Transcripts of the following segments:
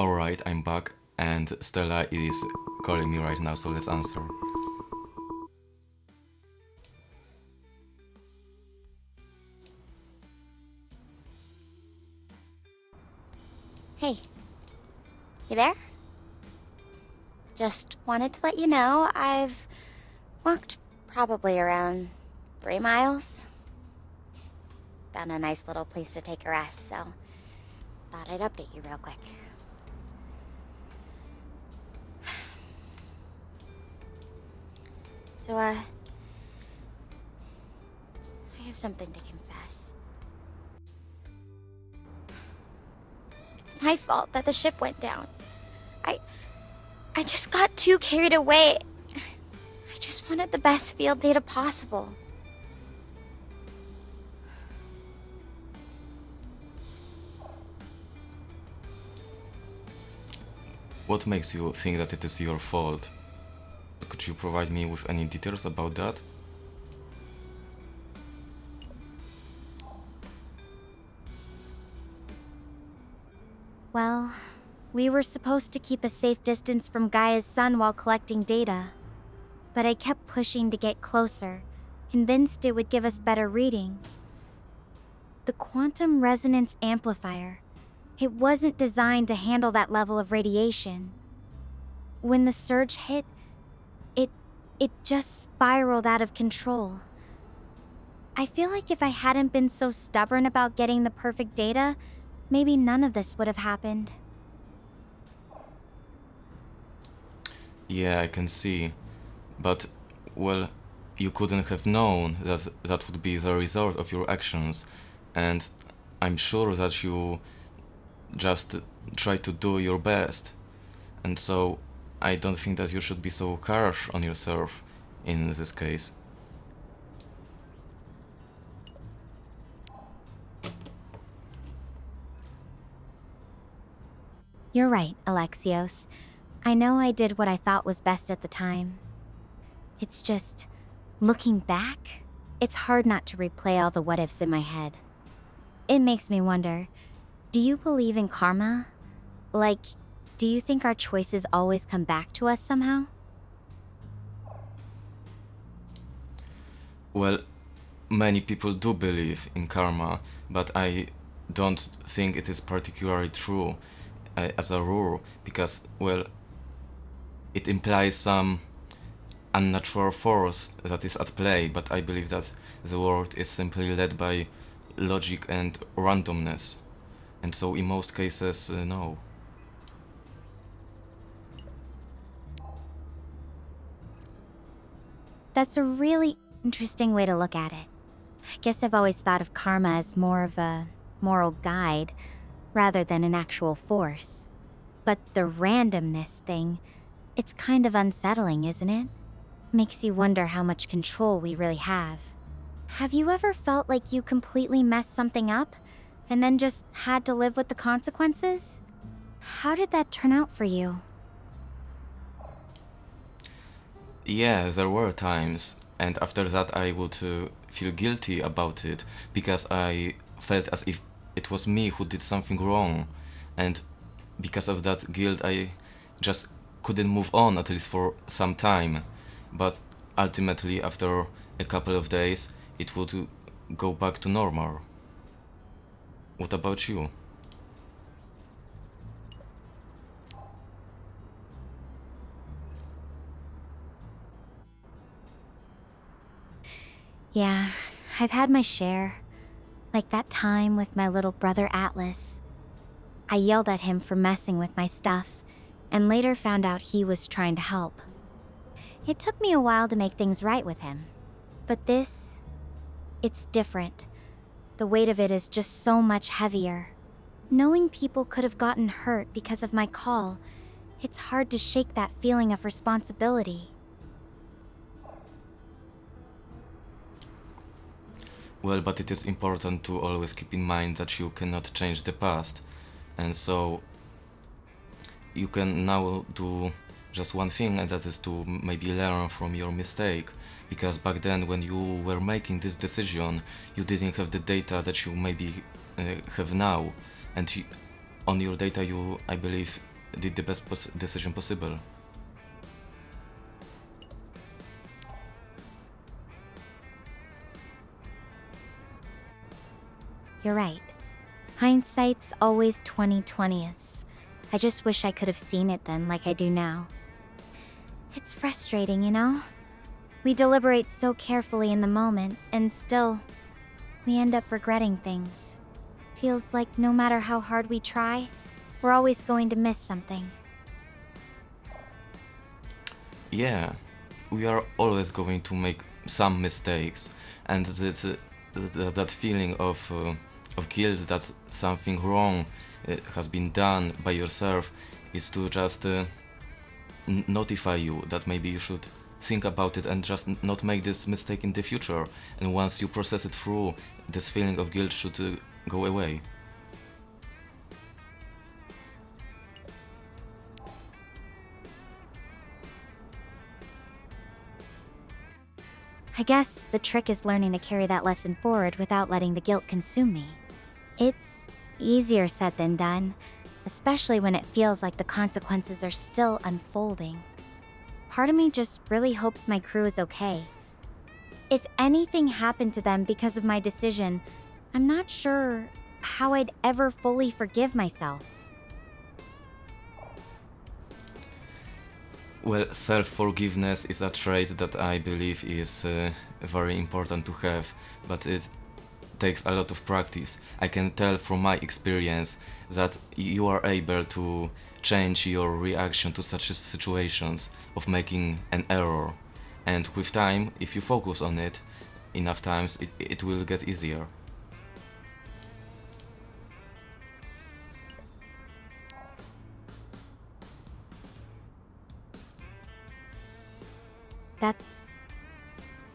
Alright, I'm back, and Stella is calling me right now, so let's answer. Hey, you there? Just wanted to let you know I've walked probably around 3 miles. Found a nice little place to take a rest, so thought I'd update you real quick. So, I have something to confess. It's my fault that the ship went down. I just got too carried away. I just wanted the best field data possible. What makes you think that it is your fault? Could you provide me with any details about that? Well, we were supposed to keep a safe distance from Gaia's sun while collecting data. But I kept pushing to get closer, convinced it would give us better readings. The quantum resonance amplifier, it wasn't designed to handle that level of radiation. When the surge hit, it just spiraled out of control. I feel like if I hadn't been so stubborn about getting the perfect data, maybe none of this would have happened. Yeah, I can see. But, well, you couldn't have known that that would be the result of your actions, and I'm sure that you just try to do your best. And so, I don't think that you should be so harsh on yourself in this case. You're right, Alexios. I know I did what I thought was best at the time. It's just, looking back, it's hard not to replay all the what-ifs in my head. It makes me wonder, do you believe in karma? Like, do you think our choices always come back to us somehow? Well, many people do believe in karma, but I don't think it is particularly true as a rule, because, well, it implies some unnatural force that is at play, but I believe that the world is simply led by logic and randomness, and so in most cases, no. That's a really interesting way to look at it. I guess I've always thought of karma as more of a moral guide, rather than an actual force. But the randomness thing, it's kind of unsettling, isn't it? Makes you wonder how much control we really have. Have you ever felt like you completely messed something up, and then just had to live with the consequences? How did that turn out for you? Yeah, there were times, and after that I would feel guilty about it, because I felt as if it was me who did something wrong, and because of that guilt I just couldn't move on, at least for some time. But ultimately, after a couple of days, it would go back to normal. What about you? Yeah, I've had my share. Like that time with my little brother Atlas. I yelled at him for messing with my stuff, and later found out he was trying to help. It took me a while to make things right with him. But this, it's different. The weight of it is just so much heavier. Knowing people could have gotten hurt because of my call, it's hard to shake that feeling of responsibility. Well, but it is important to always keep in mind that you cannot change the past, and so you can now do just one thing, and that is to maybe learn from your mistake, because back then when you were making this decision you didn't have the data that you maybe have now, and on your data you, I believe, did the best decision possible. You're right. Hindsight's always 20/20ths. I just wish I could have seen it then like I do now. It's frustrating, you know? We deliberate so carefully in the moment, and still, we end up regretting things. Feels like no matter how hard we try, we're always going to miss something. Yeah, we are always going to make some mistakes, and that feeling of guilt that something wrong has been done by yourself is to just notify you that maybe you should think about it and just not make this mistake in the future. And once you process it through, this feeling of guilt should go away. I guess the trick is learning to carry that lesson forward without letting the guilt consume me. It's easier said than done, especially when it feels like the consequences are still unfolding. Part of me just really hopes my crew is okay. If anything happened to them because of my decision, I'm not sure how I'd ever fully forgive myself. Well, self-forgiveness is a trait that I believe is very important to have, but it takes a lot of practice. I can tell from my experience that you are able to change your reaction to such situations of making an error, and with time, if you focus on it enough times, it will get easier. That's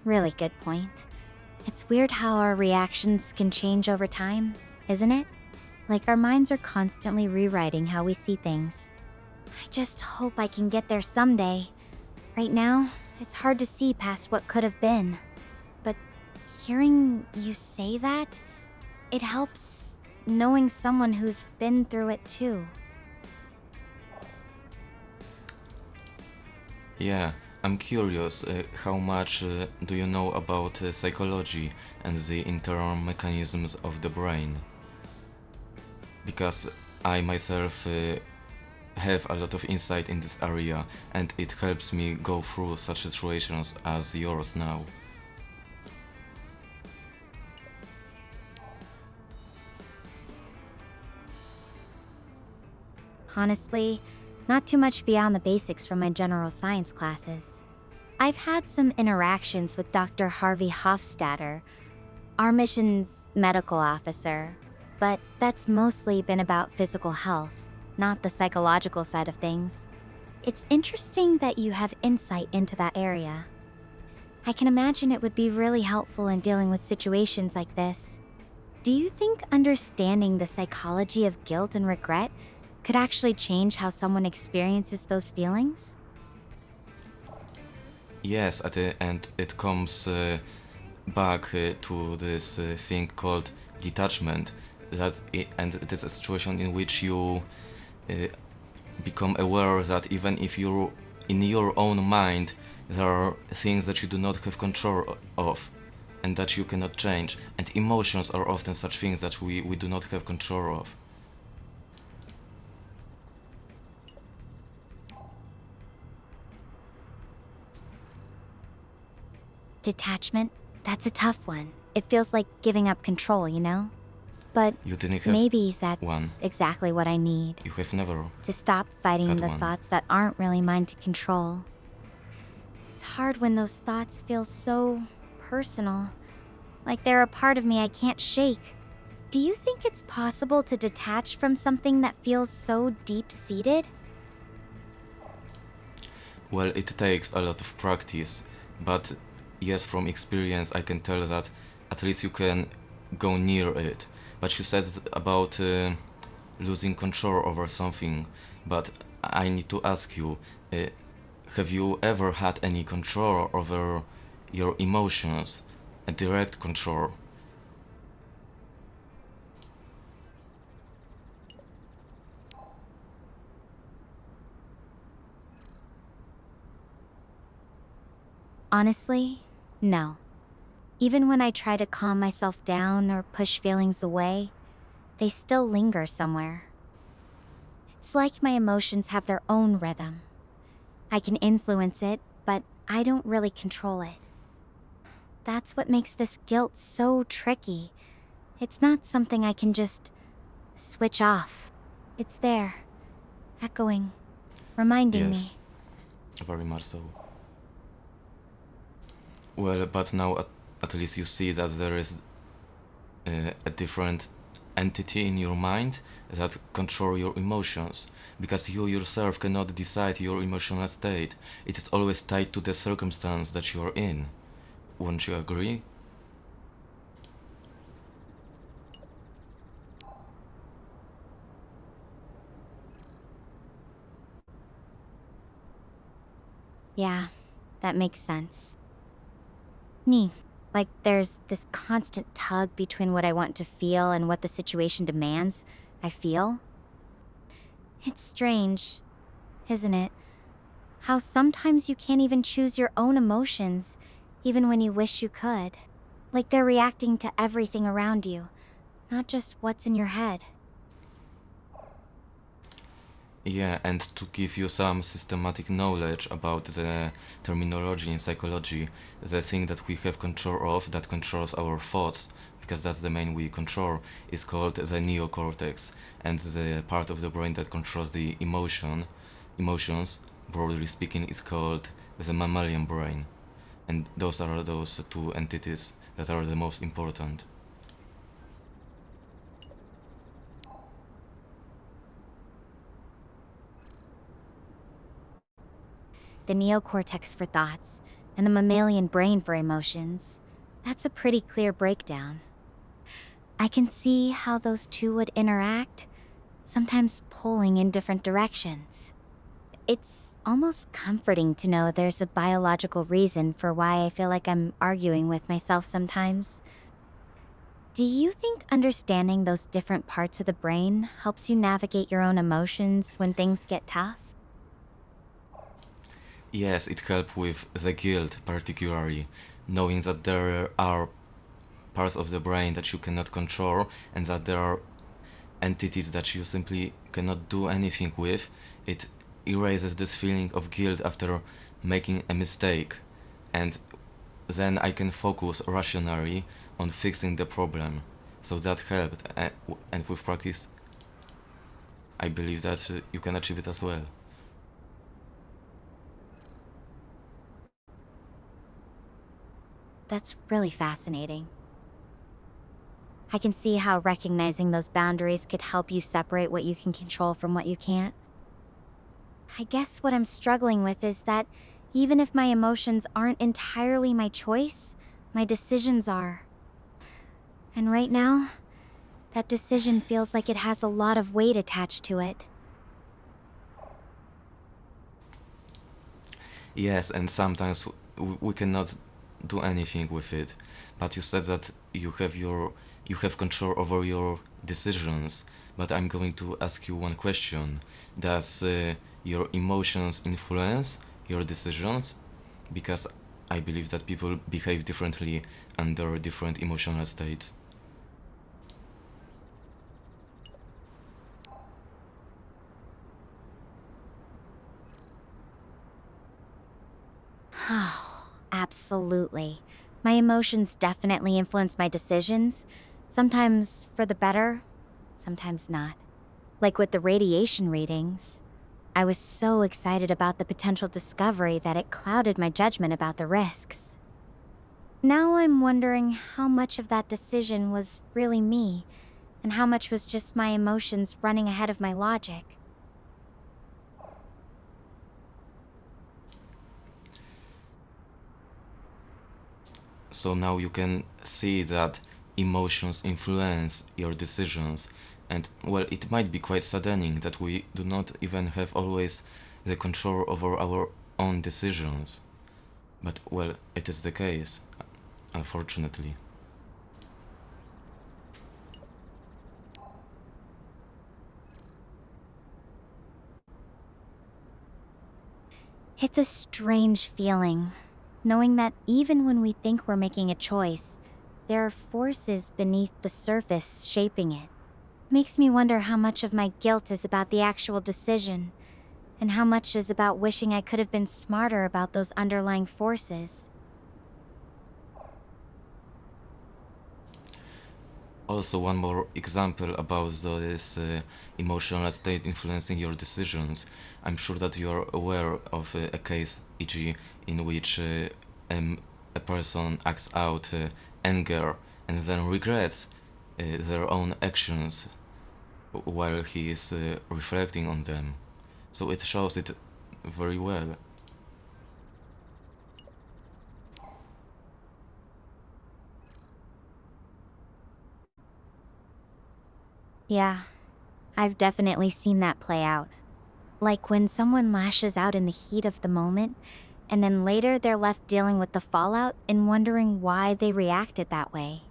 really good point. It's weird how our reactions can change over time, isn't it? Like our minds are constantly rewriting how we see things. I just hope I can get there someday. Right now, it's hard to see past what could have been. But hearing you say that, it helps knowing someone who's been through it too. Yeah, I'm curious, how much do you know about psychology and the internal mechanisms of the brain? Because I myself have a lot of insight in this area, and it helps me go through such situations as yours now. Honestly, not too much beyond the basics from my general science classes. I've had some interactions with Dr. Harvey Hofstadter, our mission's medical officer, but that's mostly been about physical health, not the psychological side of things. It's interesting that you have insight into that area. I can imagine it would be really helpful in dealing with situations like this. Do you think understanding the psychology of guilt and regret could actually change how someone experiences those feelings? Yes, at the end it comes back to this thing called detachment, and it is a situation in which you become aware that even if you're in your own mind, there are things that you do not have control of and that you cannot change, and emotions are often such things that we do not have control of. Detachment? That's a tough one. It feels like giving up control, you know? But You didn't have maybe that's one. exactly what I need. You have never. To stop fighting Had the one. thoughts that aren't really mine to control. It's hard when those thoughts feel so personal, like they're a part of me I can't shake. Do you think it's possible to detach from something that feels so deep-seated? Well, it takes a lot of practice, but yes, from experience I can tell that at least you can go near it. But you said about losing control over something, but I need to ask you, have you ever had any control over your emotions? A direct control? Honestly, no. Even when I try to calm myself down or push feelings away, they still linger somewhere. It's like my emotions have their own rhythm. I can influence it, but I don't really control it. That's what makes this guilt so tricky. It's not something I can just switch off. It's there, echoing, reminding Yes, me. very much so. Well, but now at least you see that there is a different entity in your mind that control your emotions, because you yourself cannot decide your emotional state. It is always tied to the circumstance that you are in. Won't you agree? Yeah, that makes sense. Nee, like there's this constant tug between what I want to feel and what the situation demands I feel. It's strange, isn't it? How sometimes you can't even choose your own emotions, even when you wish you could. Like they're reacting to everything around you, not just what's in your head. Yeah, and to give you some systematic knowledge about the terminology in psychology, the thing that we have control of, that controls our thoughts, because that's the main we control, is called the neocortex, and the part of the brain that controls the emotions, broadly speaking, is called the mammalian brain. And those are those two entities that are the most important. The neocortex for thoughts, and the mammalian brain for emotions. That's a pretty clear breakdown. I can see how those two would interact, sometimes pulling in different directions. It's almost comforting to know there's a biological reason for why I feel like I'm arguing with myself sometimes. Do you think understanding those different parts of the brain helps you navigate your own emotions when things get tough? Yes, it helps with the guilt, particularly, knowing that there are parts of the brain that you cannot control and that there are entities that you simply cannot do anything with. It erases this feeling of guilt after making a mistake, and then I can focus rationally on fixing the problem. So that helped, and with practice, I believe that you can achieve it as well. That's really fascinating. I can see how recognizing those boundaries could help you separate what you can control from what you can't. I guess what I'm struggling with is that even if my emotions aren't entirely my choice, my decisions are. And right now, that decision feels like it has a lot of weight attached to it. Yes, and sometimes we cannot do anything with it. But you said that you have control over your decisions. But I'm going to ask you one question. Does your emotions influence your decisions? Because I believe that people behave differently under different emotional states. Oh, absolutely. My emotions definitely influence my decisions, sometimes for the better, sometimes not. Like with the radiation readings. I was so excited about the potential discovery that it clouded my judgment about the risks. Now I'm wondering how much of that decision was really me, and how much was just my emotions running ahead of my logic. So now you can see that emotions influence your decisions, and well, it might be quite saddening that we do not even have always the control over our own decisions. But well, it is the case, unfortunately. It's a strange feeling. knowing that even when we think we're making a choice, there are forces beneath the surface shaping it. Makes me wonder how much of my guilt is about the actual decision, and how much is about wishing I could have been smarter about those underlying forces. Also, one more example about this emotional state influencing your decisions. I'm sure that you are aware of a case, e.g., in which a person acts out anger and then regrets their own actions while he is reflecting on them. So it shows it very well. Yeah, I've definitely seen that play out. Like when someone lashes out in the heat of the moment, and then later they're left dealing with the fallout and wondering why they reacted that way.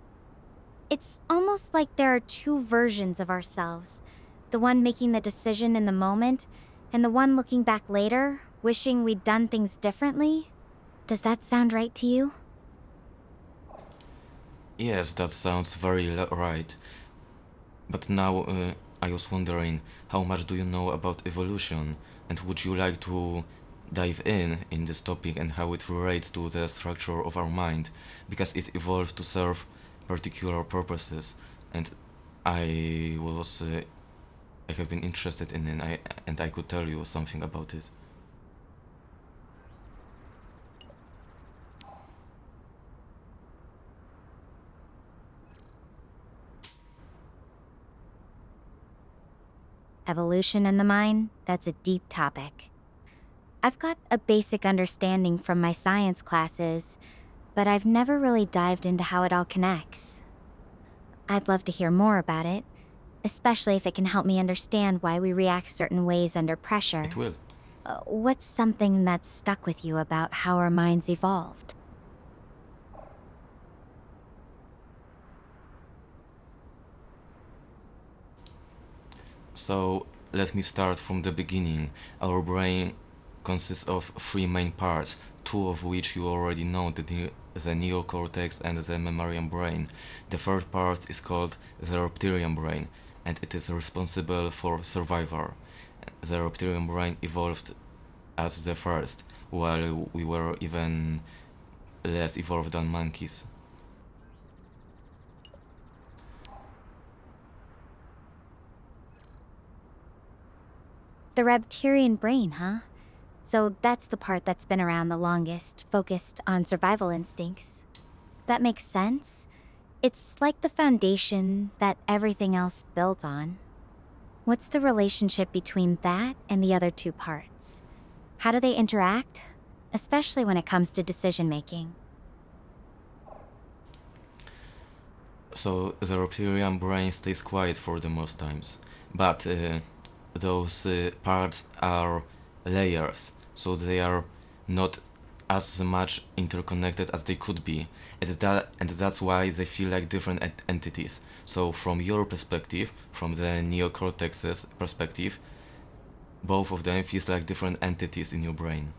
It's almost like there are two versions of ourselves, the one making the decision in the moment, and the one looking back later, wishing we'd done things differently. Does that sound right to you? Yes, that sounds very right. But now I was wondering, how much do you know about evolution, and would you like to dive in this topic and how it relates to the structure of our mind, because it evolved to serve particular purposes, and I have been interested in it, and I could tell you something about it. Evolution and the mind, that's a deep topic. I've got a basic understanding from my science classes, but I've never really dived into how it all connects. I'd love to hear more about it, especially if it can help me understand why we react certain ways under pressure. It will. What's something that's stuck with you about how our minds evolved? So let me start from the beginning. Our brain consists of three main parts, two of which you already know, the neocortex and the mammalian brain. The third part is called the reptilian brain, and it is responsible for survival. The reptilian brain evolved as the first, while we were even less evolved than monkeys. The reptilian brain, huh? So that's the part that's been around the longest, focused on survival instincts. That makes sense. It's like the foundation that everything else builds on. What's the relationship between that and the other two parts? How do they interact? Especially when it comes to decision making. So the reptilian brain stays quiet for the most times, but those parts are layers, so they are not as much interconnected as they could be, and that's why they feel like different entities. So from your perspective, from the neocortex's perspective, both of them feels like different entities in your brain.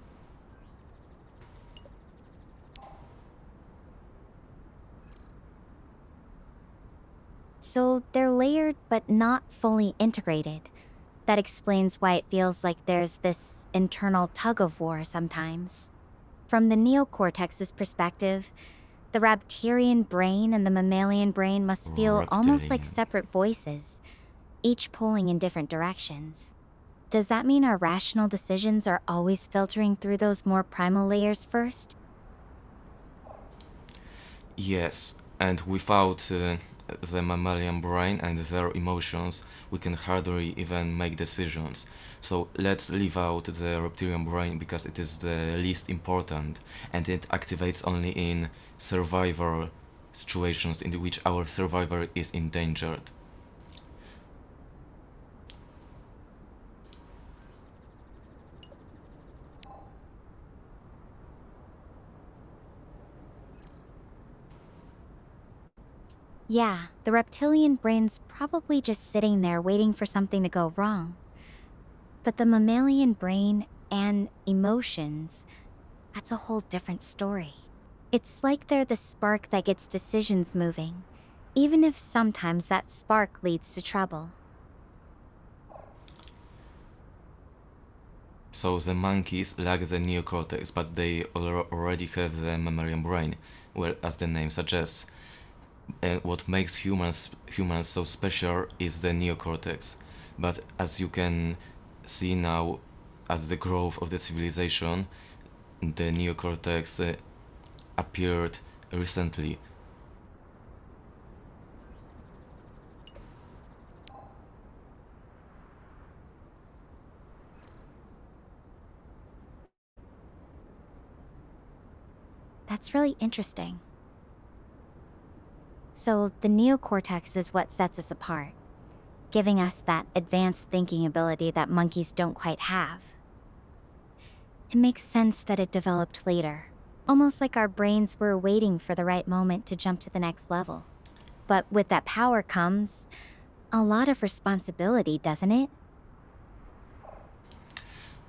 So they're layered but not fully integrated. That explains why it feels like there's this internal tug of war sometimes. From the neocortex's perspective, the reptilian brain and the mammalian brain must feel almost like Reptilian. separate voices, each pulling in different directions. Does that mean our rational decisions are always filtering through those more primal layers first? Yes, and without the mammalian brain and their emotions, we can hardly even make decisions. So let's leave out the reptilian brain because it is the least important, and it activates only in survival situations in which our survivor is endangered. Yeah, the reptilian brain's probably just sitting there waiting for something to go wrong. But the mammalian brain and emotions, that's a whole different story. It's like they're the spark that gets decisions moving, even if sometimes that spark leads to trouble. So the monkeys lack the neocortex, but they already have the mammalian brain, well, as the name suggests. And what makes humans so special is the neocortex. But as you can see now, as the growth of the civilization, the neocortex appeared recently. That's really interesting. So, the neocortex is what sets us apart, giving us that advanced thinking ability that monkeys don't quite have. It makes sense that it developed later, almost like our brains were waiting for the right moment to jump to the next level. But with that power comes a lot of responsibility, doesn't it?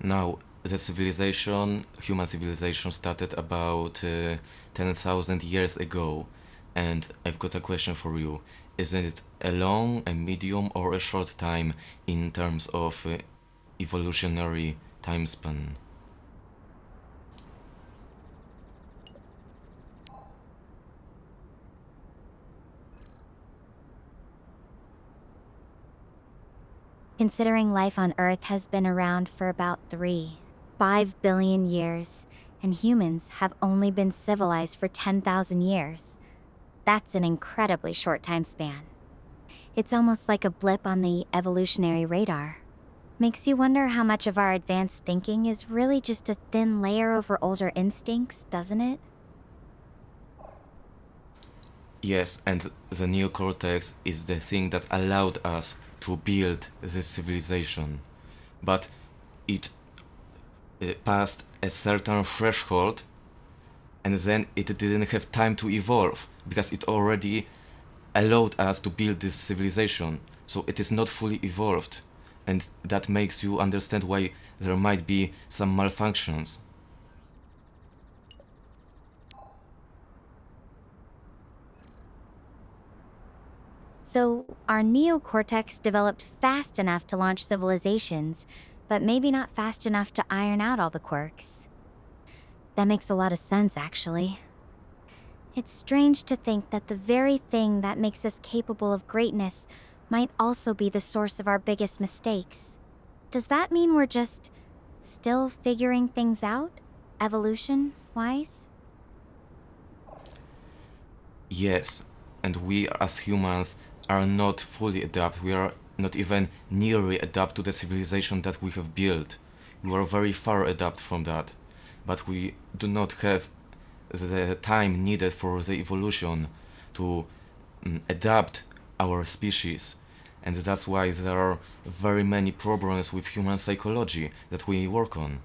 Now, the civilization, human civilization, started about 10,000 years ago. And I've got a question for you. Isn't it a long, a medium, or a short time in terms of evolutionary time span? Considering life on Earth has been around for about 5 billion years, and humans have only been civilized for 10,000 years. That's an incredibly short time span. It's almost like a blip on the evolutionary radar. Makes you wonder how much of our advanced thinking is really just a thin layer over older instincts, doesn't it? Yes, and the neocortex is the thing that allowed us to build this civilization. But it passed a certain threshold, and then it didn't have time to evolve because it already allowed us to build this civilization. So it is not fully evolved, and that makes you understand why there might be some malfunctions. So, our neocortex developed fast enough to launch civilizations, but maybe not fast enough to iron out all the quirks. That makes a lot of sense, actually. It's strange to think that the very thing that makes us capable of greatness might also be the source of our biggest mistakes. Does that mean we're just still figuring things out, evolution-wise? Yes, and we as humans are not fully adapt. We are not even nearly adapt to the civilization that we have built. We are very far adapt from that, but we do not have the time needed for the evolution to adapt our species. And that's why there are very many problems with human psychology that we work on.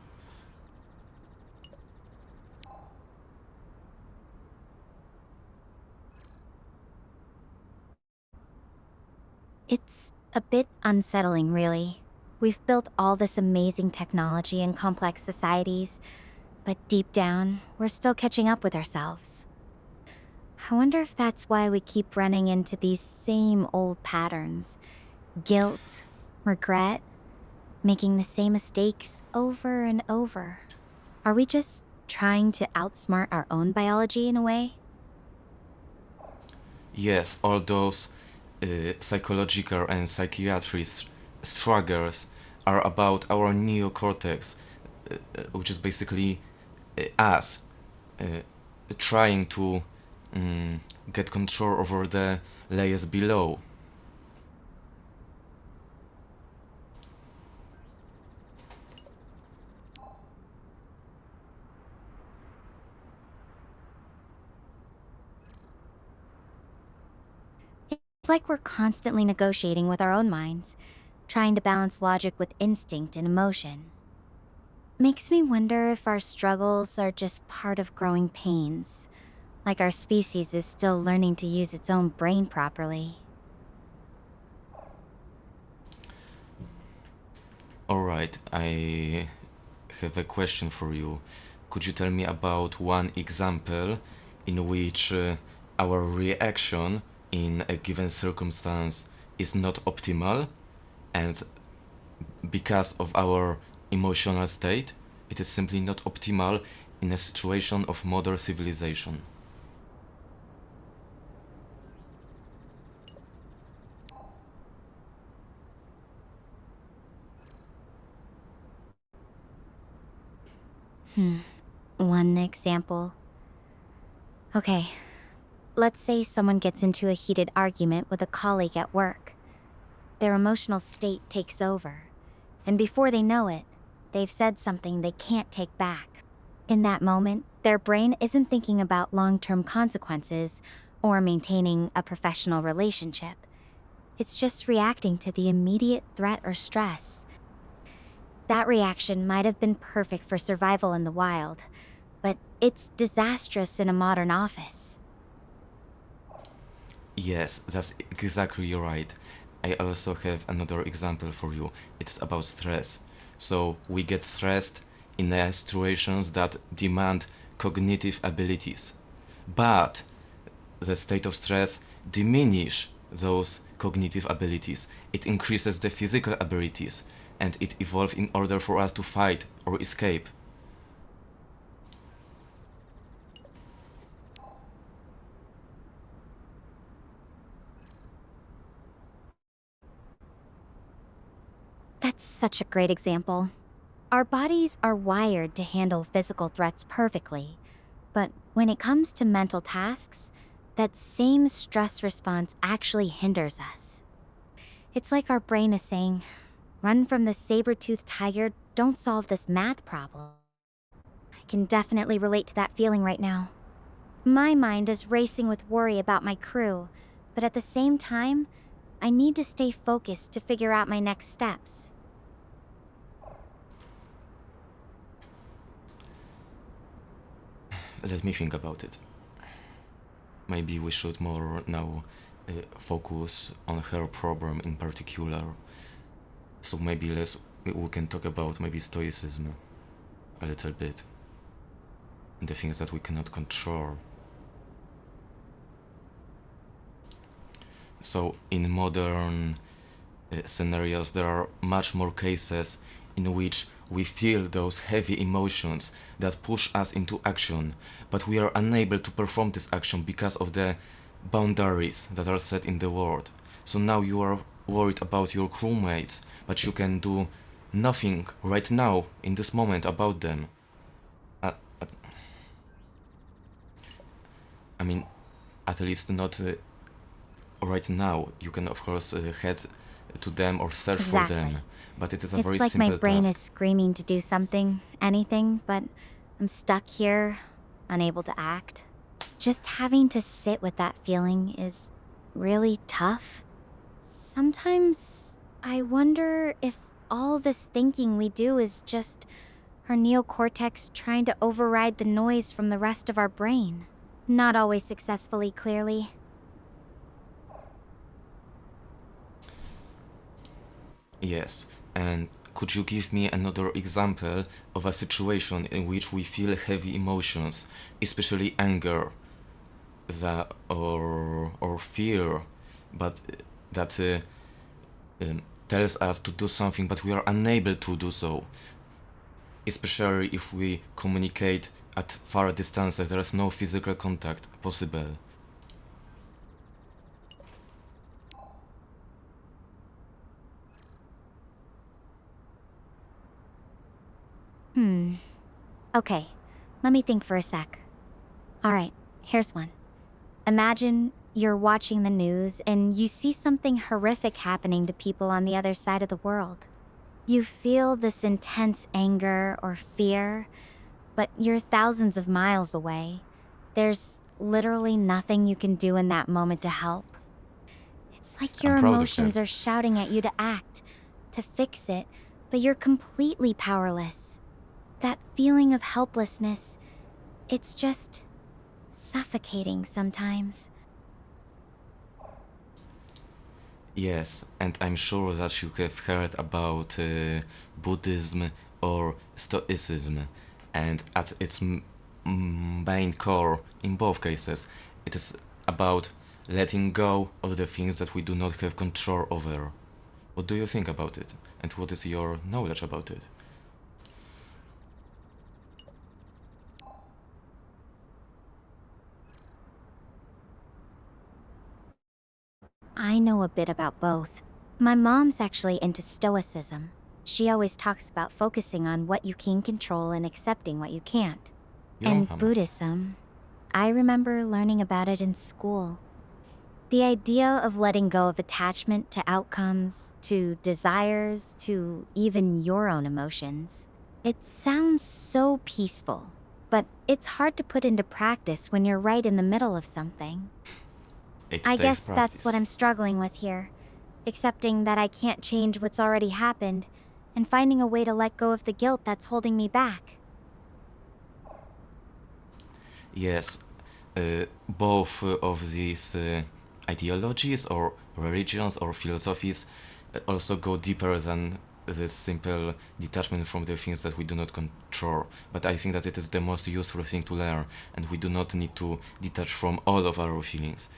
It's a bit unsettling, really. We've built all this amazing technology and complex societies, but deep down, we're still catching up with ourselves. I wonder if that's why we keep running into these same old patterns. Guilt, regret, making the same mistakes over and over. Are we just trying to outsmart our own biology in a way? Yes, all those psychological and psychiatric struggles are about our neocortex, which is basically us trying to get control over the layers below. It's like we're constantly negotiating with our own minds, trying to balance logic with instinct and emotion. Makes me wonder if our struggles are just part of growing pains, like our species is still learning to use its own brain properly. Alright, I have a question for you. could you tell me about one example in which our reaction in a given circumstance is not optimal, and because of our emotional state, it is simply not optimal in a situation of modern civilization? One example. Okay, let's say someone gets into a heated argument with a colleague at work. Their emotional state takes over, and before they know it, they've said something they can't take back. In that moment, their brain isn't thinking about long-term consequences or maintaining a professional relationship. It's just reacting to the immediate threat or stress. That reaction might have been perfect for survival in the wild, but it's disastrous in a modern office. Yes, that's exactly right. I also have another example for you. It's about stress. So we get stressed in situations that demand cognitive abilities. But the state of stress diminish those cognitive abilities. It increases the physical abilities, and it evolves in order for us to fight or escape. That's such a great example. Our bodies are wired to handle physical threats perfectly, but when it comes to mental tasks, that same stress response actually hinders us. It's like our brain is saying, run from the saber-toothed tiger, don't solve this math problem. I can definitely relate to that feeling right now. My mind is racing with worry about my crew, but at the same time, I need to stay focused to figure out my next steps. Let me think about it. Maybe we should more now focus on her problem in particular. So maybe we can talk about maybe Stoicism a little bit. And the things that we cannot control. So in modern scenarios, there are much more cases in which we feel those heavy emotions that push us into action, but we are unable to perform this action because of the boundaries that are set in the world. So now you are worried about your crewmates, but you can do nothing right now in this moment about them. I mean, at least not right now. You can of course head to them or search for them, but it is a very It's like my simple brain is task. screaming to do something, anything, but I'm stuck here, unable to act. Just having to sit with that feeling is really tough. Sometimes I wonder if all this thinking we do is just our neocortex trying to override the noise from the rest of our brain. Not always successfully, clearly. Yes, and could you give me another example of a situation in which we feel heavy emotions, especially anger, or fear, but that tells us to do something, but we are unable to do so, especially if we communicate at far distances, there is no physical contact possible. Okay, let me think for a sec. Alright, here's one. Imagine you're watching the news and you see something horrific happening to people on the other side of the world. You feel this intense anger or fear, but you're thousands of miles away. There's literally nothing you can do in that moment to help. It's like your I'm proud of emotions her. are shouting at you to act, to fix it, but you're completely powerless. That feeling of helplessness, it's just suffocating sometimes. Yes, and I'm sure that you have heard about Buddhism or Stoicism. and at its main core, in both cases, it is about letting go of the things that we do not have control over. What do you think about it? And what is your knowledge about it? I know a bit about both. My mom's actually into Stoicism. She always talks about focusing on what you can control and accepting what you can't. And Buddhism, I remember learning about it in school. The idea of letting go of attachment to outcomes, to desires, to even your own emotions. It sounds so peaceful, but it's hard to put into practice when you're right in the middle of something. I guess that's what I'm struggling with here. Accepting that I can't change what's already happened, and finding a way to let go of the guilt that's holding me back. Yes, both of these ideologies or religions or philosophies also go deeper than this simple detachment from the things that we do not control. But I think that it is the most useful thing to learn, and we do not need to detach from all of our feelings.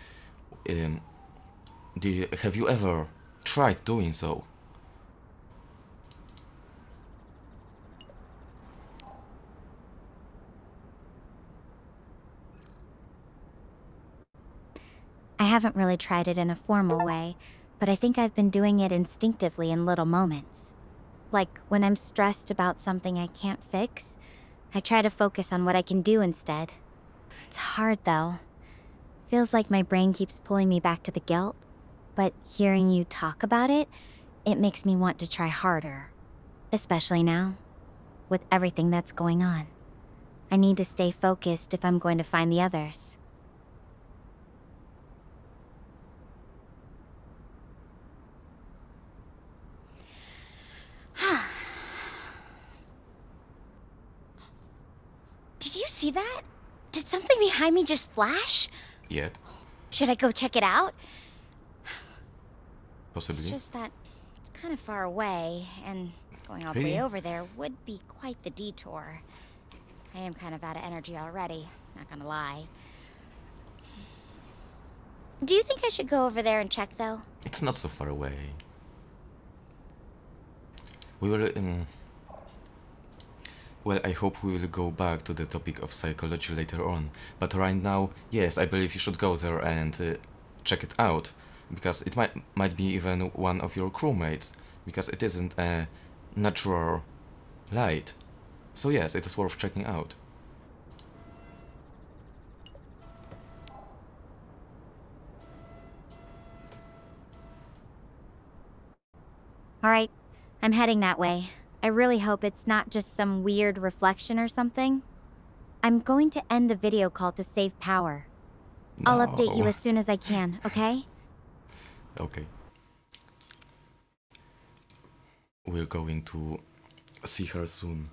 Have you ever tried doing so? I haven't really tried it in a formal way, but I think I've been doing it instinctively in little moments. Like when I'm stressed about something I can't fix, I try to focus on what I can do instead. It's hard though. Feels like my brain keeps pulling me back to the guilt, but hearing you talk about it, it makes me want to try harder. Especially now, with everything that's going on. I need to stay focused if I'm going to find the others. Did you see that? Did something behind me just flash? Yep. Should I go check it out? Possibly. It's just that it's kind of far away, and going all the way over there would be quite the detour. I am kind of out of energy already, not gonna lie. Do you think I should go over there and check, though? It's not so far away. We will... well, I hope we will go back to the topic of psychology later on. But right now, yes, I believe you should go there and check it out. Because it might be even one of your crewmates. Because it isn't a natural light. So yes, it is worth checking out. Alright, I'm heading that way. I really hope it's not just some weird reflection or something. I'm going to end the video call to save power. No. I'll update you as soon as I can, okay? Okay. We're going to see her soon.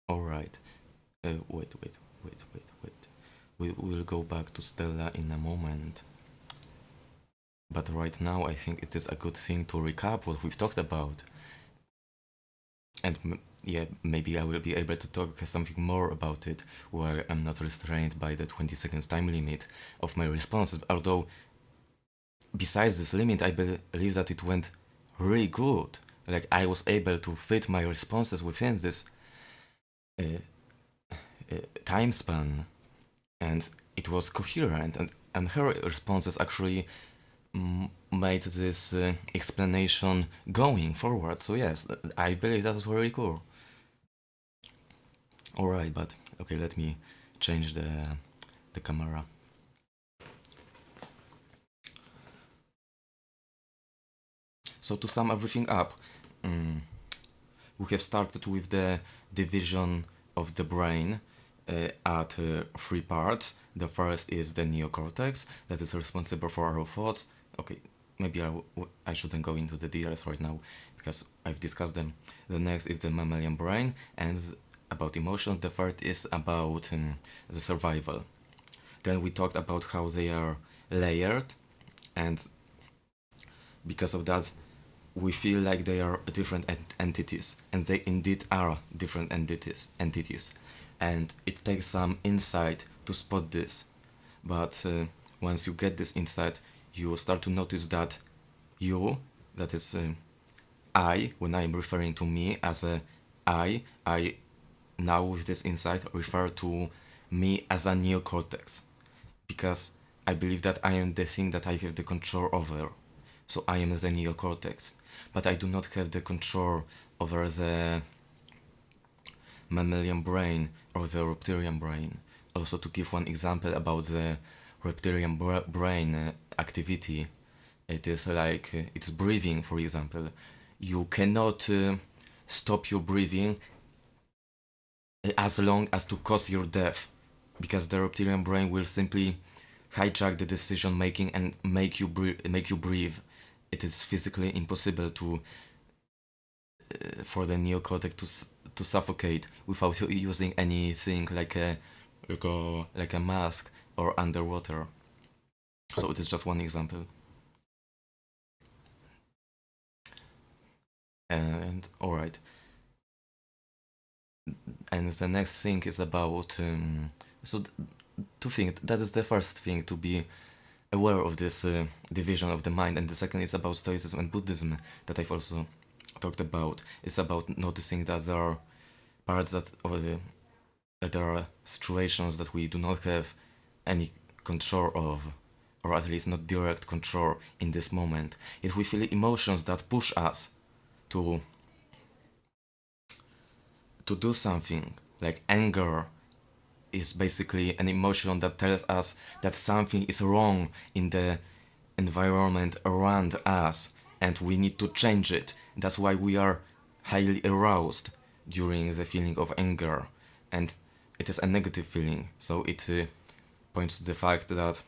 Alright. Wait. We will go back to Stella in a moment. But right now I think it is a good thing to recap what we've talked about. And yeah, maybe I will be able to talk something more about it where I'm not restrained by the 20 seconds time limit of my responses. Although, besides this limit, I believe that it went really good. Like, I was able to fit my responses within this time span. And it was coherent. And her responses actually made this explanation going forward. So yes, I believe that was very cool. Alright, but okay, let me change the camera. So to sum everything up, we have started with the division of the brain at three parts. The first is the neocortex, that is responsible for our thoughts. Okay, maybe I shouldn't go into the details right now, because I've discussed them. The next is the mammalian brain, and about emotions. The third is about the survival. Then we talked about how they are layered, and because of that, we feel like they are different entities, and they indeed are different entities, and it takes some insight to spot this. But once you get this insight, you start to notice that you, that is I, when I'm referring to me as a I now with this insight refer to me as a neocortex, because I believe that I am the thing that I have the control over. So I am the neocortex, but I do not have the control over the mammalian brain or the reptilian brain. Also, to give one example about the reptilian brain activity, it is like it's breathing, for example. You cannot stop your breathing as long as to cause your death, because the reptilian brain will simply hijack the decision making and make you breathe. It is physically impossible to for the neocortex to suffocate without using anything like a mask or underwater. So it is just one example. And alright. And the next thing is about two things. That is the first thing, to be aware of this division of the mind, and the second is about Stoicism and Buddhism that I've also talked about. It's about noticing that there are parts that there are situations that we do not have any control of, or at least not direct control in this moment. If we feel emotions that push us to do something, like anger is basically an emotion that tells us that something is wrong in the environment around us and we need to change it. That's why we are highly aroused during the feeling of anger, and it is a negative feeling, so it points to the fact that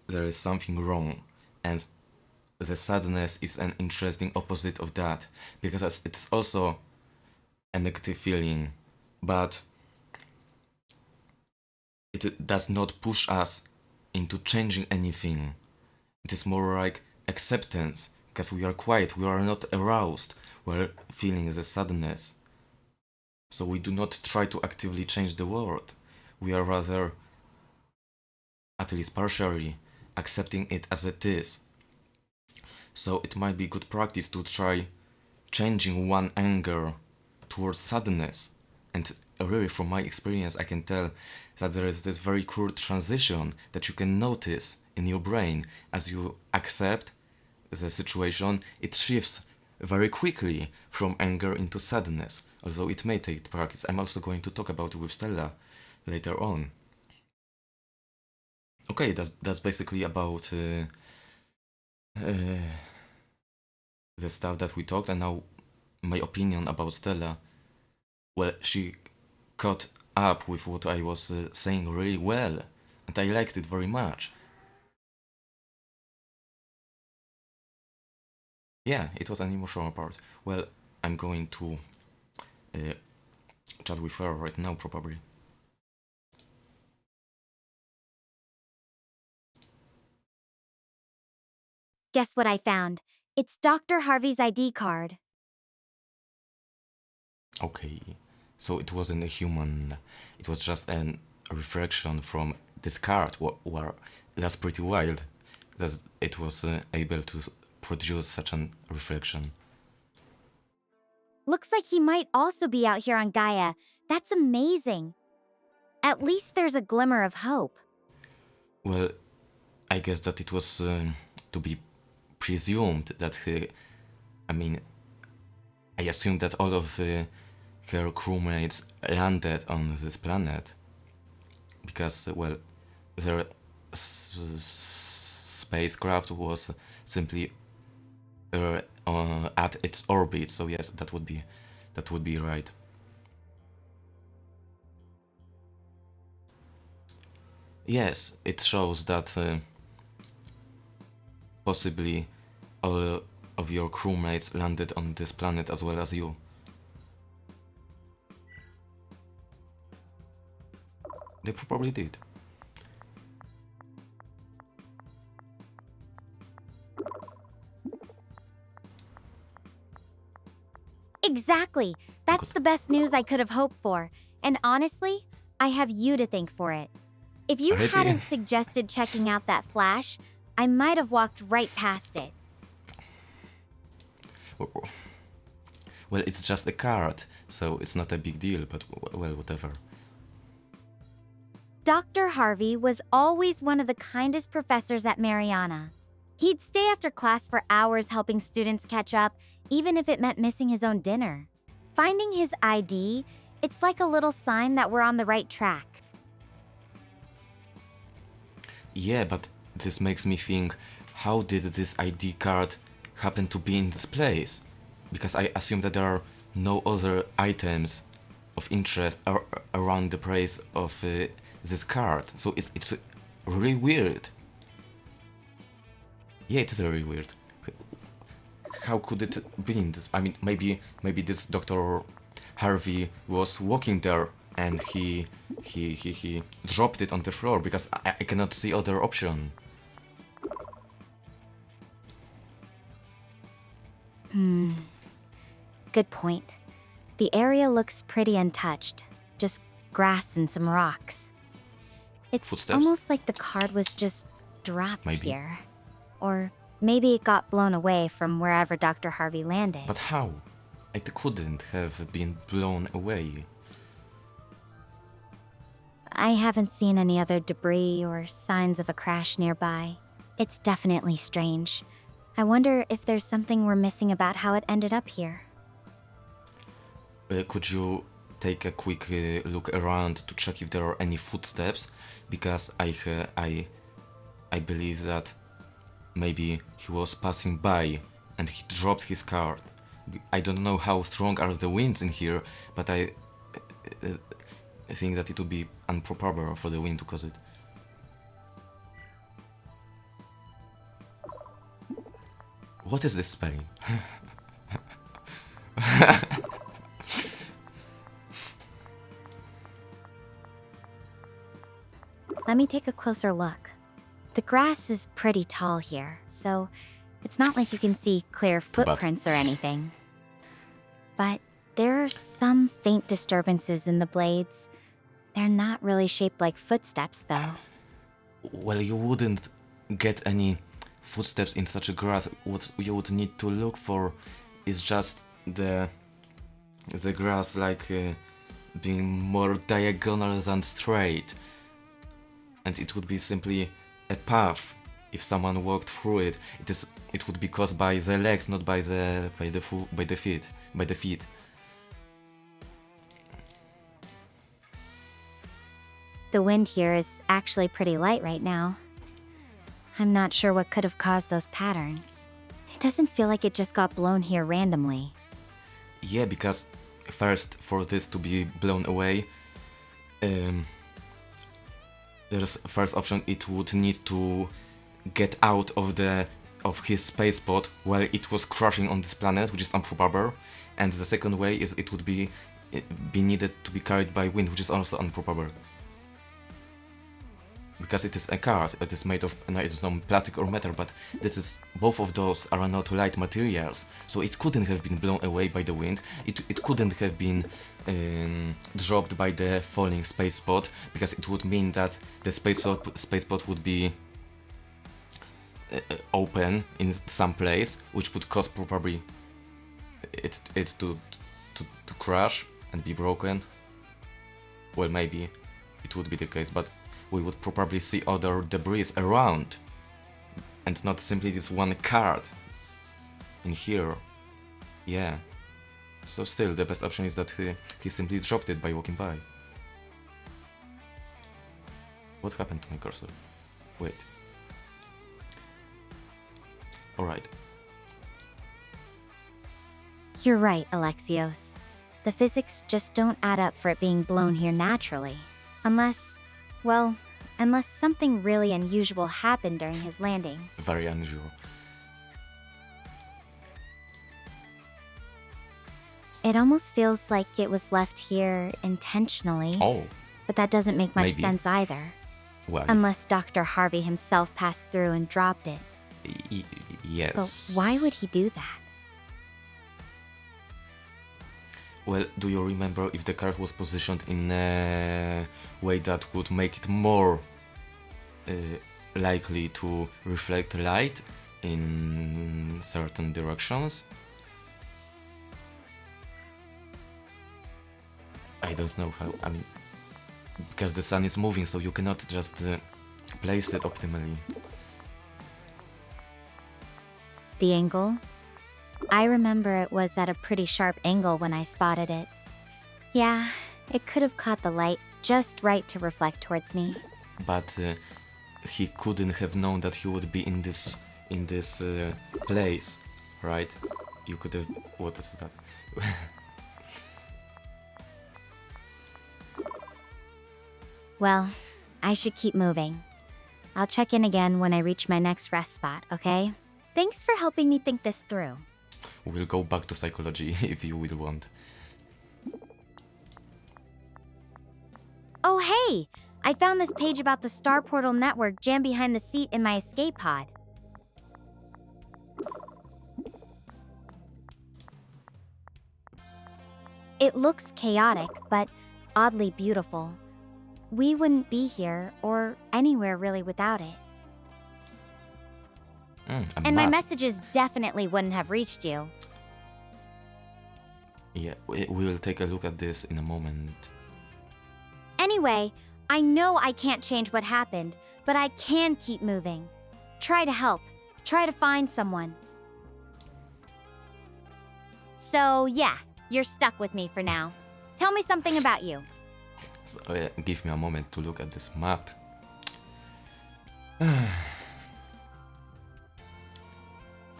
there is something wrong, and the sadness is an interesting opposite of that, because it's also a negative feeling, but it does not push us into changing anything. It is more like acceptance, because we are quiet, we are not aroused, we're feeling the sadness. So we do not try to actively change the world. We are rather, at least partially, accepting it as it is. So it might be good practice to try changing one anger towards sadness. And really, from my experience, I can tell that there is this very cool transition that you can notice in your brain as you accept the situation. It shifts very quickly from anger into sadness, although it may take practice. I'm also going to talk about it with Stella later on. Okay, that's basically about the stuff that we talked, and now my opinion about Stella. Well, she caught up with what I was saying really well, and I liked it very much. Yeah, it was an emotional part. Well, I'm going to chat with her right now, probably. Guess what I found? It's Dr. Harvey's ID card. Okay, so it wasn't a human, it was just a reflection from this card. That's pretty wild that it was able to produce such a reflection. Looks like he might also be out here on Gaia. That's amazing. At least there's a glimmer of hope. Well, I guess that it was to be presumed that I assumed that all of her crewmates landed on this planet because, well, their spacecraft was simply at its orbit. So yes, that would be right. Yes, it shows that possibly all of your crewmates landed on this planet as well as you. They probably did. Exactly. That's Good. the best news I could have hoped for. And honestly, I have you to thank for it. If you Already? hadn't suggested checking out that flash, I might have walked right past it. Well, it's just a card, so it's not a big deal, but well, whatever. Dr. Harvey was always one of the kindest professors at Mariana. He'd stay after class for hours helping students catch up, even if it meant missing his own dinner. Finding his ID, it's like a little sign that we're on the right track. Yeah, but this makes me think, how did this ID card happen to be in this place? Because I assume that there are no other items of interest around the place of this card. So it's really weird. Yeah, it is really weird. How could it be in this? I mean, maybe this Dr. Harvey was walking there and he dropped it on the floor, because I cannot see other option. Good point. The area looks pretty untouched, just grass and some rocks. It's Footsteps? almost like the card was just dropped Maybe. here. Or maybe it got blown away from wherever Dr. Harvey landed. But how? It couldn't have been blown away. I haven't seen any other debris or signs of a crash nearby. It's definitely strange. I wonder if there's something we're missing about how it ended up here. Could you take a quick look around to check if there are any footsteps? Because I believe that maybe he was passing by and he dropped his card. I don't know how strong are the winds in here, but I think that it would be improper for the wind to cause it. What is this spelling? Let me take a closer look. The grass is pretty tall here, so it's not like you can see clear Too bad. footprints or anything. But there are some faint disturbances in the blades. They're not really shaped like footsteps, though. Well, you wouldn't get any footsteps in such a grass. What you would need to look for is just the grass being more diagonal than straight, and it would be simply a path. If someone walked through it, it would be caused by the legs, not by the feet. The wind here is actually pretty light right now. I'm not sure what could have caused those patterns. It doesn't feel like it just got blown here randomly. Yeah, because first, for this to be blown away, there's first option. It would need to get out of his spaceport while it was crashing on this planet, which is improbable. And the second way is it would be needed to be carried by wind, which is also improbable. Because it is a card, it is made of some plastic or metal, but both of those are not light materials, so it couldn't have been blown away by the wind. It couldn't have been dropped by the falling spaceport, because it would mean that the spaceport would be open in some place, which would cause probably it to crash and be broken. Well, maybe it would be the case, but we would probably see other debris around, and not simply this one card in here. Yeah. So still, the best option is that he simply dropped it by walking by. What happened to my cursor? Wait. Alright. You're right, Alexios. The physics just don't add up for it being blown here naturally. Unless something really unusual happened during his landing. Very unusual. It almost feels like it was left here intentionally. Oh. But that doesn't make much Maybe. sense either. Well, Unless Dr. Harvey himself passed through and dropped it. yes. But why would he do that? Well, do you remember if the card was positioned in a way that would make it more likely to reflect light in certain directions? I don't know how, because the sun is moving, so you cannot just place it optimally. The angle? I remember it was at a pretty sharp angle when I spotted it. Yeah, it could have caught the light just right to reflect towards me. But he couldn't have known that you would be in this place, right? You could have. What is that? Well, I should keep moving. I'll check in again when I reach my next rest spot, okay? Thanks for helping me think this through. We'll go back to psychology if you will want. Oh, hey! I found this page about the Star Portal network jammed behind the seat in my escape pod. It looks chaotic, but oddly beautiful. We wouldn't be here, or anywhere really, without it. And my messages definitely wouldn't have reached you. Yeah, we will take a look at this in a moment. Anyway, I know I can't change what happened, but I can keep moving. Try to help. Try to find someone. So, yeah, you're stuck with me for now. Tell me something about you. So, give me a moment to look at this map.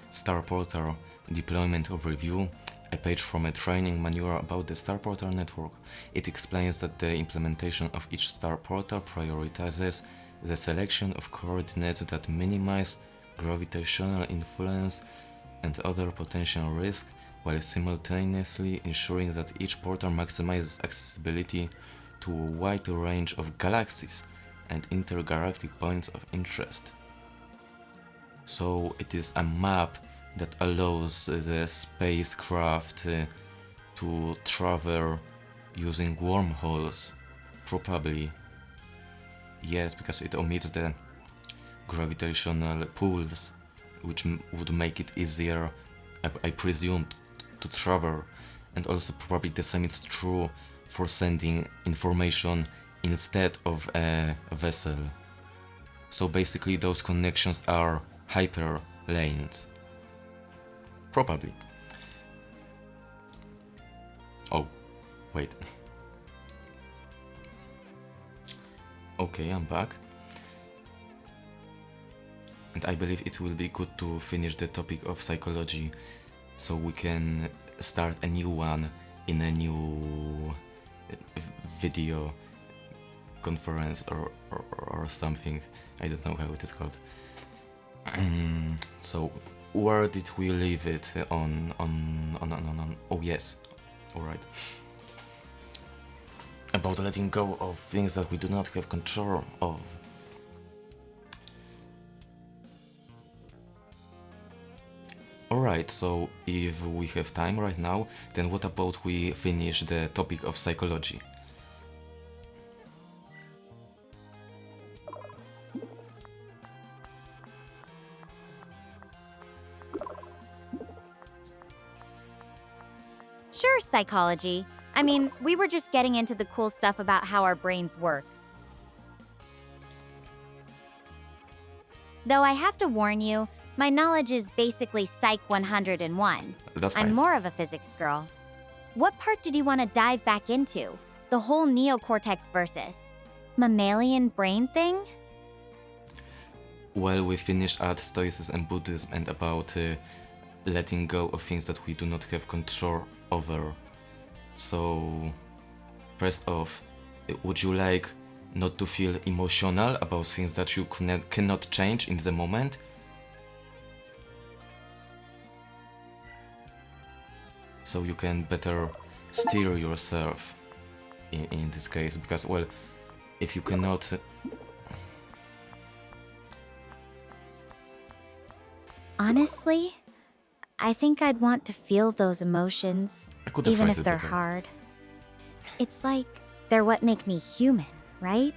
Star Portal Deployment Overview, a page from a training manual about the Star Portal network. It explains that the implementation of each Star Portal prioritizes the selection of coordinates that minimize gravitational influence and other potential risks, while simultaneously ensuring that each portal maximizes accessibility to a wide range of galaxies and intergalactic points of interest. So it is a map that allows the spacecraft to travel using wormholes, probably. Yes, because it omits the gravitational pulls, which would make it easier, I presume, to travel. And also probably the same is true for sending information instead of a vessel. So basically those connections are hyperlanes. Probably. Oh, wait. Okay, I'm back. And I believe it will be good to finish the topic of psychology, so we can start a new one in a new video conference or something. I don't know how it is called. So where did we leave it on? Oh yes, all right. About letting go of things that we do not have control of. Alright, so if we have time right now, then what about we finish the topic of psychology? Sure, psychology. I mean, we were just getting into the cool stuff about how our brains work. Though I have to warn you, my knowledge is basically Psych 101. That's fine. I'm more of a physics girl. What part did you want to dive back into? The whole neocortex versus mammalian brain thing? Well, we finished at Stoicism and Buddhism and about letting go of things that we do not have control over. So, first off, would you like not to feel emotional about things that you cannot change in the moment? So you can better steer yourself in this case, because, well, if you cannot... Honestly, I think I'd want to feel those emotions, I could have even phrased if it they're better. hard. It's like they're what make me human, right?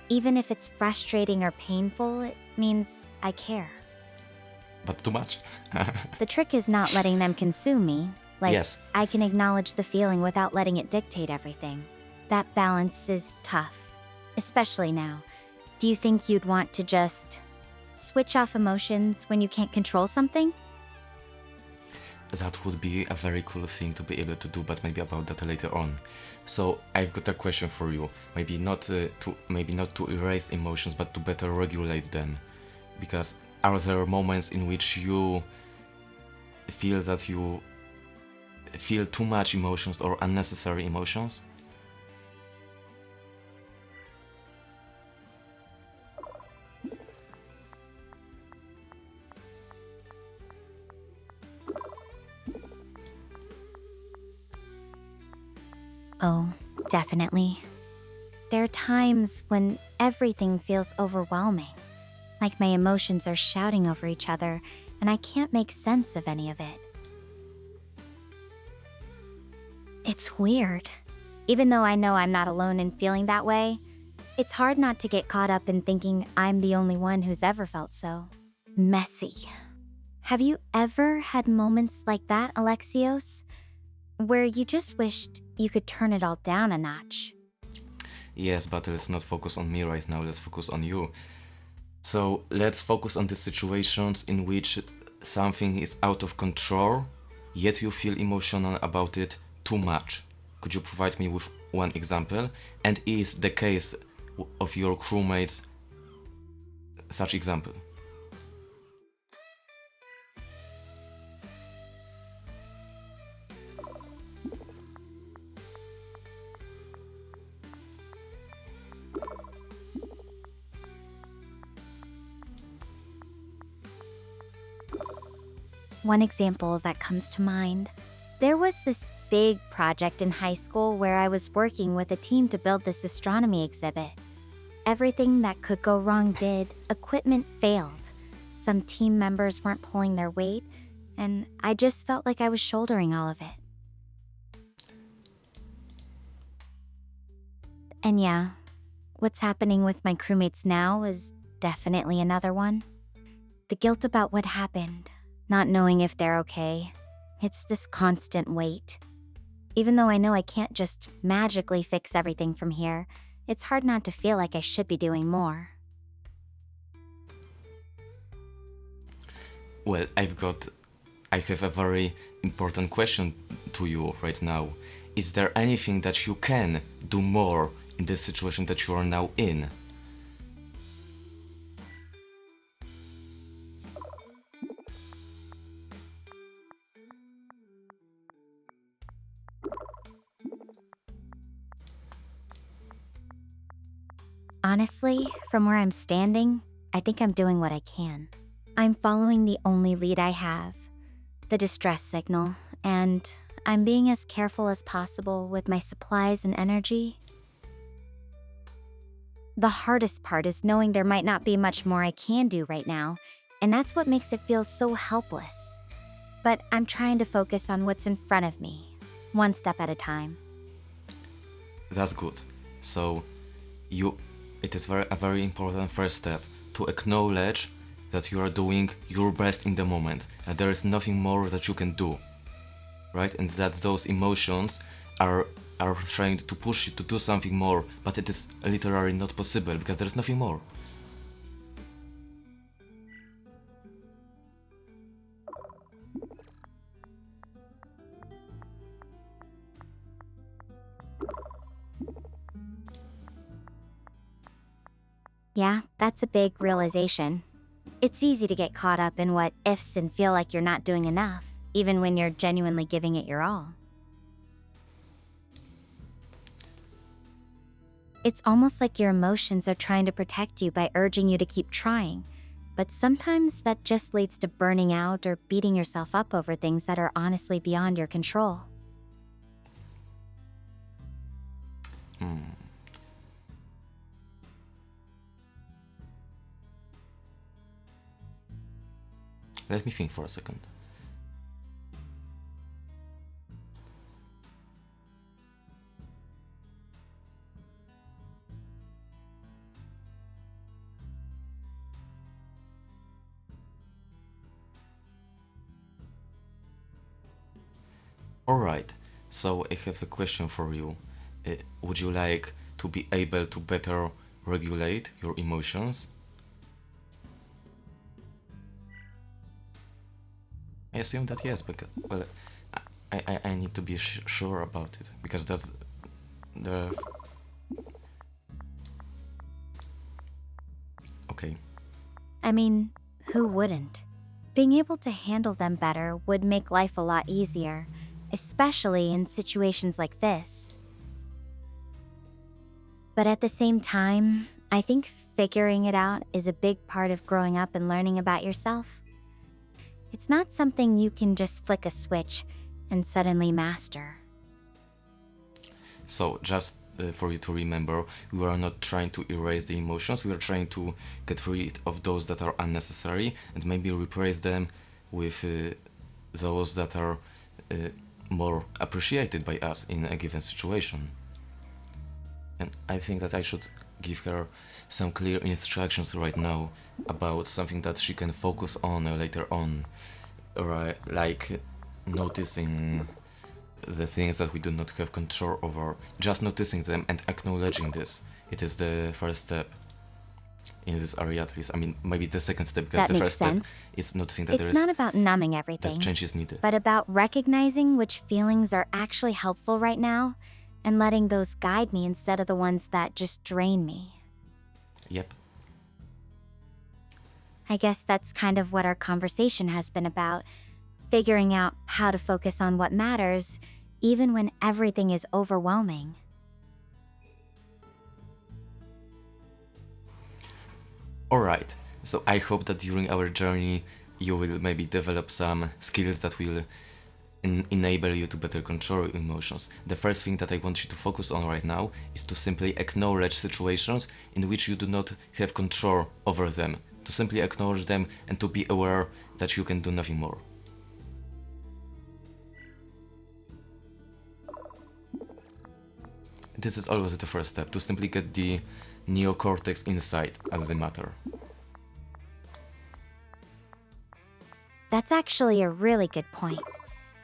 Even if it's frustrating or painful, it means I care. But too much. The trick is not letting them consume me. Like, Yes. I can acknowledge the feeling without letting it dictate everything. That balance is tough, especially now. Do you think you'd want to just switch off emotions when you can't control something? That would be a very cool thing to be able to do, but maybe about that later on. So I've got a question for you. Maybe not to erase emotions, but to better regulate them. Because are there moments in which you feel that you feel too much emotions or unnecessary emotions? Oh, definitely. There are times when everything feels overwhelming, like my emotions are shouting over each other and I can't make sense of any of it. It's weird. Even though I know I'm not alone in feeling that way, it's hard not to get caught up in thinking I'm the only one who's ever felt so messy. Have you ever had moments like that, Alexios? Where you just wished you could turn it all down a notch? Yes, but let's not focus on me right now, let's focus on you. So let's focus on the situations in which something is out of control, yet you feel emotional about it too much. Could you provide me with one example? And is the case of your crewmates such example? One example that comes to mind. There was this big project in high school where I was working with a team to build this astronomy exhibit. Everything that could go wrong did. Equipment failed. Some team members weren't pulling their weight, and I just felt like I was shouldering all of it. And yeah, what's happening with my crewmates now is definitely another one. The guilt about what happened, not knowing if they're okay. It's this constant weight. Even though I know I can't just magically fix everything from here, it's hard not to feel like I should be doing more. Well, I have a very important question to you right now. Is there anything that you can do more in this situation that you are now in? Honestly, from where I'm standing, I think I'm doing what I can. I'm following the only lead I have, the distress signal, and I'm being as careful as possible with my supplies and energy. The hardest part is knowing there might not be much more I can do right now, and that's what makes it feel so helpless. But I'm trying to focus on what's in front of me, one step at a time. That's good. So, it is a very important first step to acknowledge that you are doing your best in the moment and there is nothing more that you can do, right? And that those emotions are trying to push you to do something more, but it is literally not possible because there is nothing more. Yeah, that's a big realization. It's easy to get caught up in what ifs and feel like you're not doing enough, even when you're genuinely giving it your all. It's almost like your emotions are trying to protect you by urging you to keep trying, but sometimes that just leads to burning out or beating yourself up over things that are honestly beyond your control. Let me think for a second. Alright, so I have a question for you. Would you like to be able to better regulate your emotions? I assume that yes, because, well, I need to be sure about it, because that's the... Okay. I mean, who wouldn't? Being able to handle them better would make life a lot easier, especially in situations like this. But at the same time, I think figuring it out is a big part of growing up and learning about yourself. It's not something you can just flick a switch and suddenly master. So, just for you to remember, we are not trying to erase the emotions, we are trying to get rid of those that are unnecessary and maybe replace them with those that are more appreciated by us in a given situation. And I think that I should give her some clear instructions right now about something that she can focus on later on, right? Like noticing the things that we do not have control over, just noticing them and acknowledging this. It is the first step in this area, at least. I mean, maybe the second step, because That the makes first sense. step is noticing that It's not about numbing everything, that change is needed. but about recognizing which feelings are actually helpful right now and letting those guide me instead of the ones that just drain me. Yep. I guess that's kind of what our conversation has been about, figuring out how to focus on what matters, even when everything is overwhelming. Alright, so I hope that during our journey you will maybe develop some skills that will enable you to better control your emotions. The first thing that I want you to focus on right now is to simply acknowledge situations in which you do not have control over them. To simply acknowledge them and to be aware that you can do nothing more. This is always the first step, to simply get the neocortex insight as the matter. That's actually a really good point.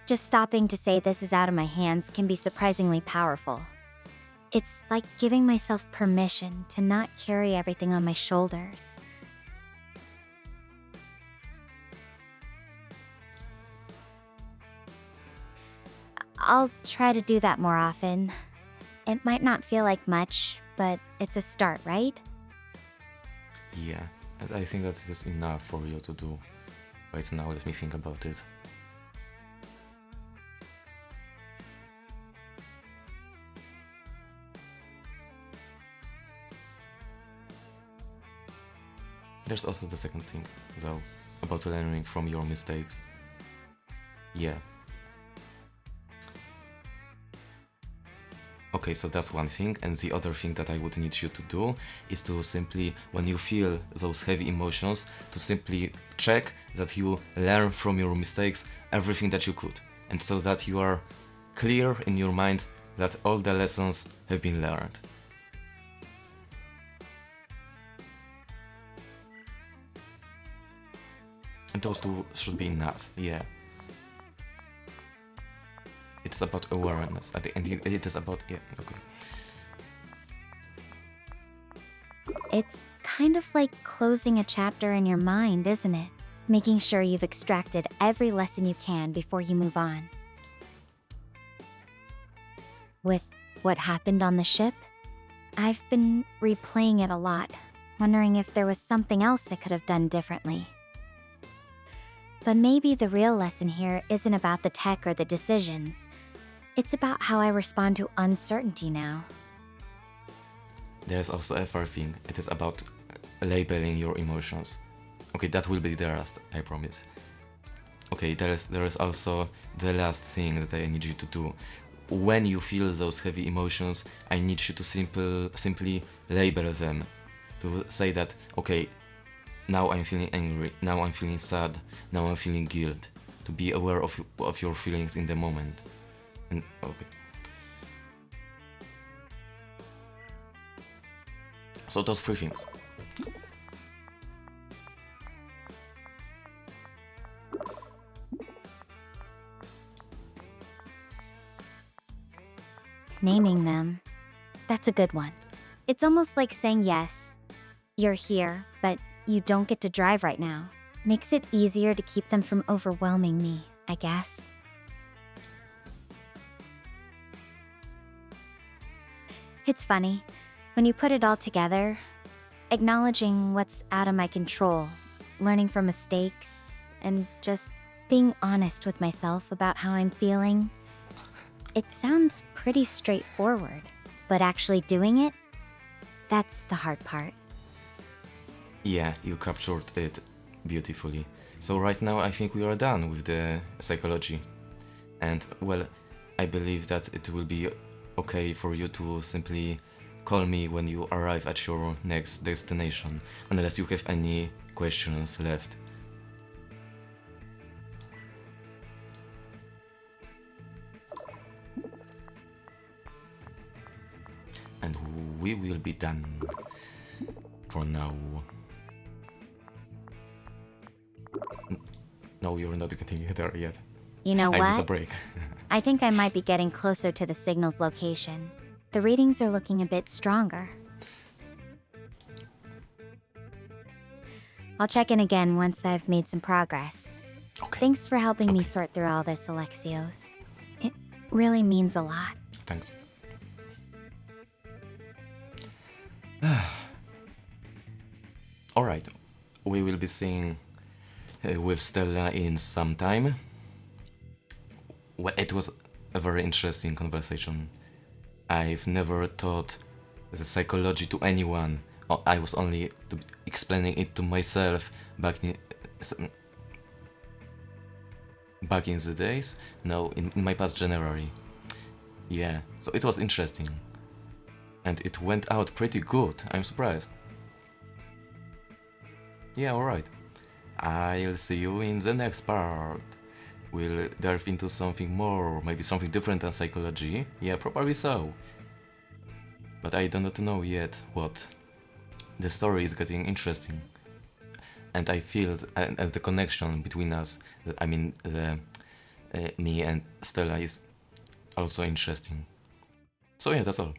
Just stopping to say this is out of my hands can be surprisingly powerful. It's like giving myself permission to not carry everything on my shoulders. I'll try to do that more often. It might not feel like much, but it's a start, right? Yeah, and I think that it is enough for you to do. Right now, let me think about it. There's also the second thing, though, about learning from your mistakes. Yeah. Okay, so that's one thing, and the other thing that I would need you to do is to simply, when you feel those heavy emotions, to simply check that you learn from your mistakes everything that you could, and so that you are clear in your mind that all the lessons have been learned. And those two should be enough, yeah. It's about awareness, and it is about, yeah, okay. It's kind of like closing a chapter in your mind, isn't it? Making sure you've extracted every lesson you can before you move on. With what happened on the ship, I've been replaying it a lot, wondering if there was something else I could have done differently. But maybe the real lesson here isn't about the tech or the decisions. It's about how I respond to uncertainty now. There's also a third thing. It is about labeling your emotions. Okay, that will be the last, I promise. Okay, there is also the last thing that I need you to do. When you feel those heavy emotions, I need you to simply label them. To say that, okay, now I'm feeling angry, now I'm feeling sad, now I'm feeling guilt. To be aware of your feelings in the moment. And, okay. So those three things. naming them. That's a good one. It's almost like saying yes. You're here, but you don't get to drive right now. Makes it easier to keep them from overwhelming me, I guess. It's funny, when you put it all together, acknowledging what's out of my control, learning from mistakes, and just being honest with myself about how I'm feeling. It sounds pretty straightforward, but actually doing it, that's the hard part. Yeah, you captured it beautifully. So right now I think we are done with the psychology. And well, I believe that it will be okay for you to simply call me when you arrive at your next destination, unless you have any questions left. And we will be done for now. No, you're not getting there yet. You know I need a what? break. I think I might be getting closer to the signal's location. The readings are looking a bit stronger. I'll check in again once I've made some progress. Okay. Thanks for helping me sort through all this, Alexios. It really means a lot. Thanks. Alright, we will be seeing with Stella in some time. Well, it was a very interesting conversation. I've never taught the psychology to anyone. I was only explaining it to myself back in the days. No, in my past January. Yeah, so it was interesting. And it went out pretty good, I'm surprised. Yeah, alright. I'll see you in the next part. We'll delve into something more, maybe something different than psychology. Yeah, probably so. But I do not know yet what. The story is getting interesting. And I feel the connection between us, I mean, me and Stella is also interesting. So yeah, that's all.